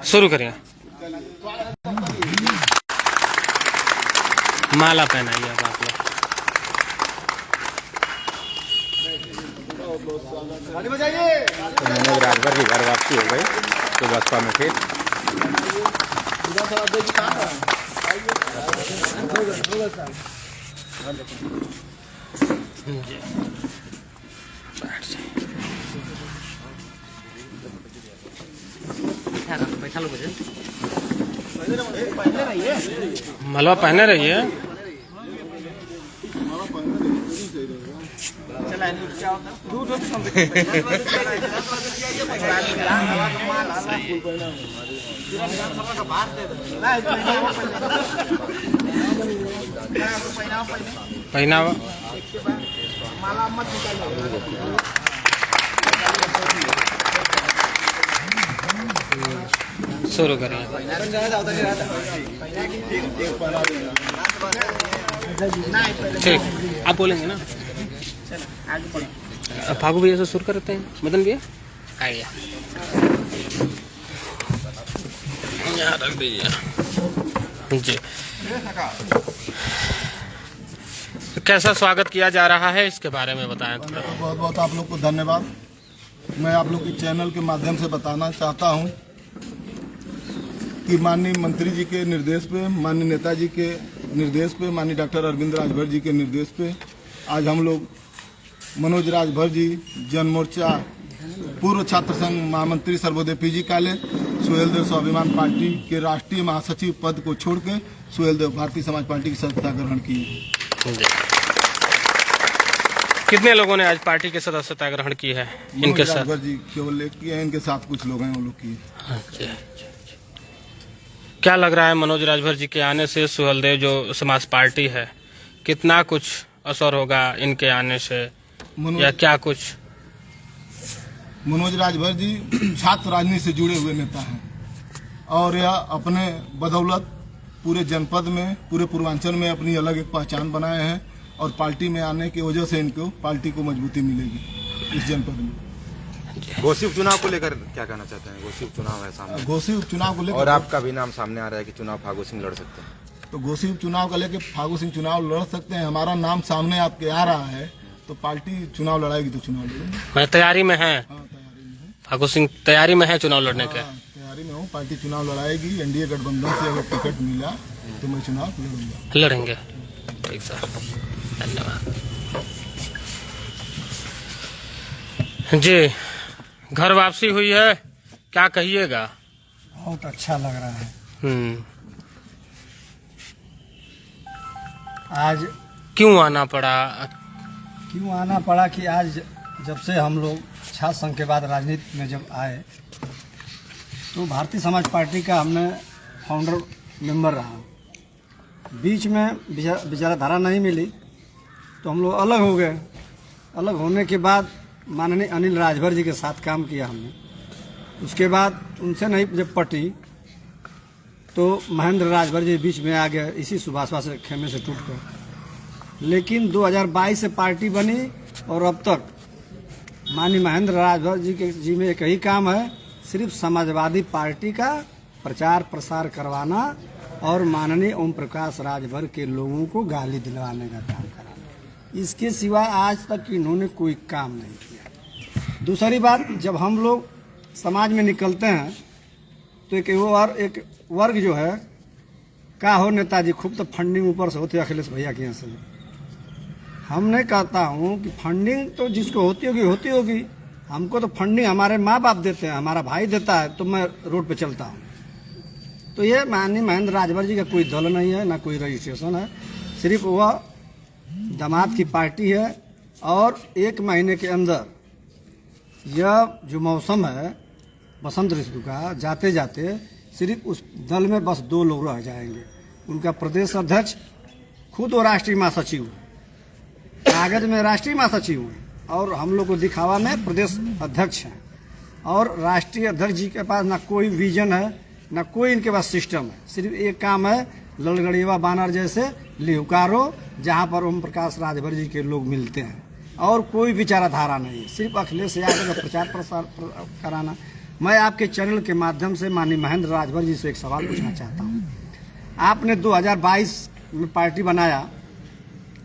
शुरू करिए। माला पहनाइए अब आप लोग। मनोज राजभर की घर वापसी हो गई तो बसपा में थे। मलवा पहने रहिए। पहनावा शुरू करिए। ठीक, आप बोलेंगे ना। फागू भैया से शुरू करते हैं। मदन भैया आइए, यहाँ रख दीजिए जी। कैसा स्वागत किया जा रहा है, इसके बारे में बताएं थोड़ा। बहुत बहुत आप लोग को धन्यवाद। मैं आप लोग के चैनल के माध्यम से बताना चाहता हूं कि माननीय मंत्री जी के निर्देश पे, माननीय नेताजी के निर्देश पे, माननीय डॉक्टर अरविंद राजभर जी के निर्देश पे आज हम लोग मनोज राजभर जी, जन मोर्चा पूर्व छात्र संघ महामंत्री सर्वोदय पीजी काले, सुहेलदेव स्वाभिमान पार्टी के राष्ट्रीय महासचिव पद को छोड़ के सुहेलदेव भारतीय समाज पार्टी की सदस्यता ग्रहण की। कितने लोगों ने आज पार्टी की सदस्यता ग्रहण की है? इनके साथ राजभर जी केवल एक किए हैं, इनके साथ कुछ लोग हैं वो लोग किए। अच्छा, क्या लग रहा है मनोज राजभर जी के आने से सुहेलदेव जो समाज पार्टी है, कितना कुछ असर होगा इनके आने से, या क्या कुछ? मनोज राजभर जी छात्र राजनीति से जुड़े हुए नेता हैं और यह अपने बदौलत पूरे जनपद में, पूरे पूर्वांचल में अपनी अलग एक पहचान बनाए हैं और पार्टी में आने की वजह से इनको पार्टी को मजबूती मिलेगी इस जनपद में। घोसी उपचुनाव को लेकर क्या कहना चाहते हैं? घोसी उपचुनाव है सामने, घोसी उपचुनाव को लेकर और आपका भी नाम सामने आ रहा है कि चुनाव फागू सिंह लड़ सकते हैं। तो घोसी उपचुनाव को लेकर फागू सिंह चुनाव लड़ सकते हैं। हमारा नाम सामने आपके आ रहा है तो पार्टी चुनाव लड़ाएगी तो चुनाव लड़ेंगे। मैं तैयारी में है। हाँ, तैयारी में है। फागू सिंह तैयारी में है चुनाव लड़ने के? तैयारी में हूँ। पार्टी चुनाव लड़ाएगी। एनडीए गठबंधन से अगर टिकट मिला तो मैं चुनाव लड़ूंगा। लड़ेंगे। ठीक सर, धन्यवाद जी। घर वापसी हुई है, क्या कहिएगा? बहुत अच्छा लग रहा है। आज क्यों आना पड़ा? क्यों आना पड़ा कि आज जब से हम लोग छात्र संघ के बाद राजनीति में जब आए तो भारतीय समाज पार्टी का हमने फाउंडर मेंबर रहा। बीच में विचारधारा नहीं मिली तो हम लोग अलग हो गए। अलग होने के बाद माननीय अनिल राजभर जी के साथ काम किया हमने। उसके बाद उनसे नहीं जब पटी तो महेंद्र राजभर जी बीच में आ गए, इसी सुभाषवा से खेमे से टूट कर। लेकिन 2022 से पार्टी बनी और अब तक माननीय महेंद्र राजभर जी में एक ही काम है, सिर्फ समाजवादी पार्टी का प्रचार प्रसार करवाना और माननीय ओम प्रकाश राजभर के लोगों को गाली दिलवाने का काम कराना। इसके सिवा आज तक इन्होंने कोई काम नहीं किया। दूसरी बात, जब हम लोग समाज में निकलते हैं तो एक वर्ग जो है का हो नेताजी खूब तो फंडिंग ऊपर से होती है अखिलेश भैया के यहाँ से। हमने कहता हूँ कि फंडिंग तो जिसको होती होगी। हमको तो फंडिंग हमारे माँ बाप देते हैं, हमारा भाई देता है तो मैं रोड पे चलता हूँ। तो ये माननीय महेंद्र राजभर जी का कोई दल नहीं है, ना कोई रजिस्ट्रेशन है, सिर्फ वह दामाद की पार्टी है। और 1 महीने के अंदर यह जो मौसम है बसंत ऋतु का, जाते जाते सिर्फ उस दल में बस 2 लोग रह जाएंगे। उनका प्रदेश अध्यक्ष खुद वो राष्ट्रीय महासचिव है, कागज में राष्ट्रीय महासचिव है और हम लोग को दिखावा में प्रदेश अध्यक्ष हैं। और राष्ट्रीय अध्यक्ष जी के पास ना कोई विजन है, ना कोई इनके पास सिस्टम है। सिर्फ एक काम है, ललगड़िया बानर जैसे लिहुकारो, जहाँ पर ओम प्रकाश राजभर जी के लोग मिलते हैं और कोई विचारधारा नहीं है। सिर्फ अखिलेश यादव का प्रचार प्रसार कराना। मैं आपके चैनल के माध्यम से माननीय महेंद्र राजभर जी से एक सवाल पूछना चाहता हूँ। आपने 2022 में पार्टी बनाया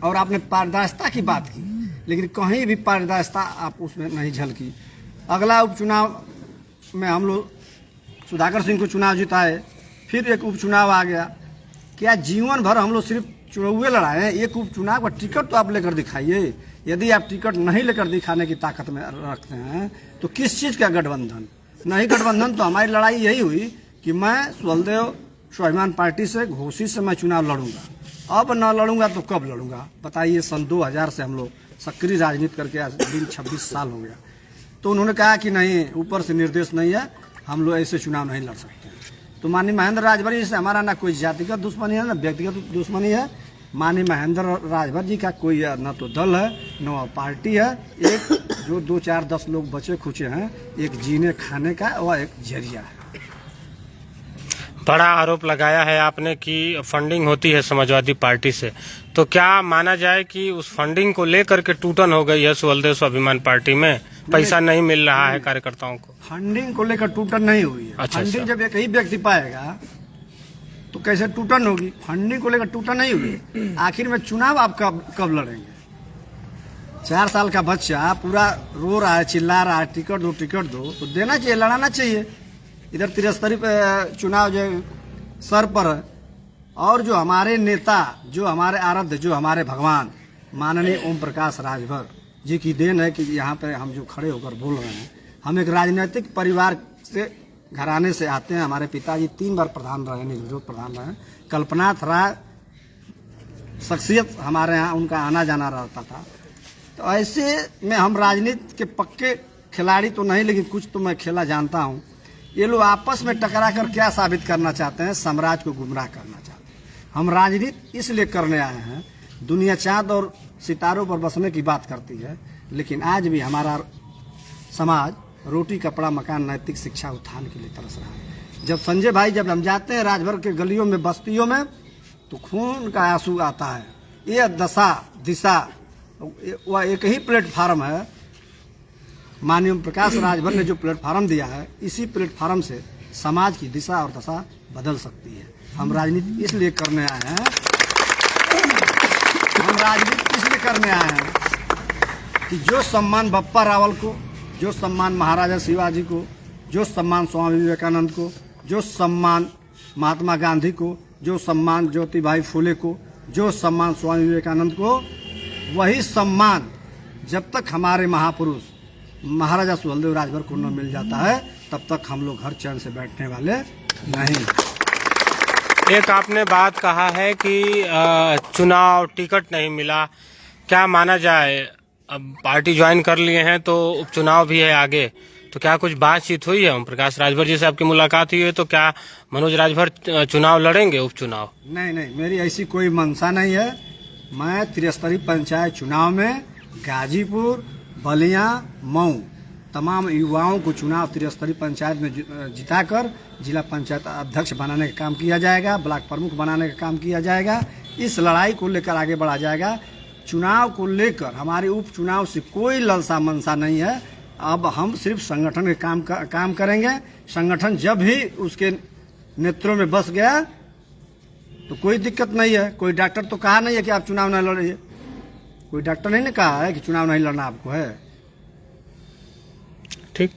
और आपने पारदर्शिता की बात की, लेकिन कहीं भी पारदर्शिता आप उसमें नहीं झलकी। अगला उपचुनाव में हम लोग सुधाकर सिंह को चुनाव जिताए, फिर एक उपचुनाव आ गया। क्या जीवन भर हम लोग सिर्फ चुनाव लड़ाए हैं? एक उपचुनाव का टिकट तो आप लेकर दिखाइए। यदि आप टिकट नहीं लेकर दिखाने की ताकत में रखते हैं तो किस चीज़ का गठबंधन? नहीं गठबंधन तो हमारी लड़ाई यही हुई कि मैं सुहलदेव स्वाभिमान पार्टी से घोषित से मैं चुनाव लड़ूंगा। अब न लड़ूंगा तो कब लड़ूंगा बताइए। सन 2000 से हम लोग सक्रिय राजनीति करके आज दिन 26 साल हो गया। तो उन्होंने कहा कि नहीं, ऊपर से निर्देश नहीं है, हम लोग ऐसे चुनाव नहीं लड़ सकते। तो माननीय महेंद्र राजभर जी से हमारा ना कोई जातिगत दुश्मनी है, ना व्यक्तिगत दुश्मनी है। माननीय महेंद्र राजभर जी का कोई न तो दल है न पार्टी है। एक जो 2, 4, 10 लोग बचे खुचे हैं, एक जीने खाने का और एक जरिया है। बड़ा आरोप लगाया है आपने कि फंडिंग होती है समाजवादी पार्टी से, तो क्या माना जाए कि उस फंडिंग को लेकर के टूटन हो गई है सुहलदेव स्वाभिमान पार्टी में? पैसा नहीं मिल रहा है कार्यकर्ताओं को? फंडिंग को लेकर टूटन नहीं हुई है। अच्छा, फंडिंग जब एक ही व्यक्ति पाएगा तो कैसे टूटन होगी? फंडिंग को लेकर टूटन नहीं हुई। आखिर में चुनाव आप कब लड़ेंगे? 4 साल का बच्चा पूरा रो रहा है, चिल्ला रहा है, टिकट दो टिकट दो, तो देना चाहिए, लड़ाना चाहिए। इधर त्रिस्तरीय चुनाव जो सर पर है, और जो हमारे नेता, जो हमारे आराध्य, जो हमारे भगवान माननीय ओम प्रकाश राजभर जी की देन है कि यहाँ पे हम जो खड़े होकर बोल रहे हैं। हम एक राजनीतिक परिवार से घराने से आते हैं। हमारे पिताजी 3 बार प्रधान रहे, निर्विरोध प्रधान रहे। कल्पनाथ राय शख्सियत हमारे यहाँ, उनका आना जाना रहता था। तो ऐसे में हम राजनीति के पक्के खिलाड़ी तो नहीं, लेकिन कुछ तो मैं खेला जानता हूँ। ये लोग आपस में टकरा कर क्या साबित करना चाहते हैं? साम्राज्य को गुमराह करना चाहते हैं। हम राजनीति इसलिए करने आए हैं, दुनिया चाँद और सितारों पर बसने की बात करती है, लेकिन आज भी हमारा समाज रोटी कपड़ा मकान नैतिक शिक्षा उत्थान के लिए तरस रहा है। जब संजय भाई, जब हम जाते हैं राजभर के गलियों में, बस्तियों में, तो खून का आंसू आता है। ये दशा दिशा वह एक ही प्लेटफार्म है। माननीय प्रकाश राजभर ने जो प्लेटफार्म दिया है, इसी प्लेटफार्म से समाज की दिशा और दशा बदल सकती है। हम राजनीति इसलिए करने आए हैं, कि जो सम्मान बप्पा रावल को, जो सम्मान महाराजा शिवाजी को, जो सम्मान स्वामी विवेकानंद को, जो सम्मान महात्मा गांधी को, जो सम्मान ज्योतिबाई फुले को, जो सम्मान स्वामी विवेकानंद को, वही सम्मान जब तक हमारे महापुरुष महाराजा सुहलदेव राजभर को न मिल जाता है, तब तक हम लोग घर चैन से बैठने वाले नहीं। एक आपने बात कहा है कि चुनाव टिकट नहीं मिला, क्या माना जाए? अब पार्टी ज्वाइन कर लिए हैं तो उपचुनाव भी है आगे, तो क्या कुछ बातचीत हुई है? ओम प्रकाश राजभर जी से आपकी मुलाकात हुई है, तो क्या मनोज राजभर चुनाव लड़ेंगे, उपचुनाव? नहीं, मेरी ऐसी कोई मंशा नहीं है। मैं त्रिस्तरीय पंचायत चुनाव में गाजीपुर, बलिया, मऊ तमाम युवाओं को चुनाव त्रिस्तरीय पंचायत में जिताकर जिला पंचायत अध्यक्ष बनाने का काम किया जाएगा, ब्लॉक प्रमुख बनाने का काम किया जाएगा। इस लड़ाई को लेकर आगे बढ़ा जाएगा। चुनाव को लेकर हमारी उपचुनाव से कोई ललसा मनसा नहीं है। अब हम सिर्फ संगठन के काम करेंगे। संगठन जब भी उसके नेत्रों में बस गया तो कोई दिक्कत नहीं है। कोई डॉक्टर तो कहा नहीं है कि आप चुनाव न लड़िए, कोई डॉक्टर नहीं ने कहा है कि चुनाव नहीं लड़ना आपको है। ठीक।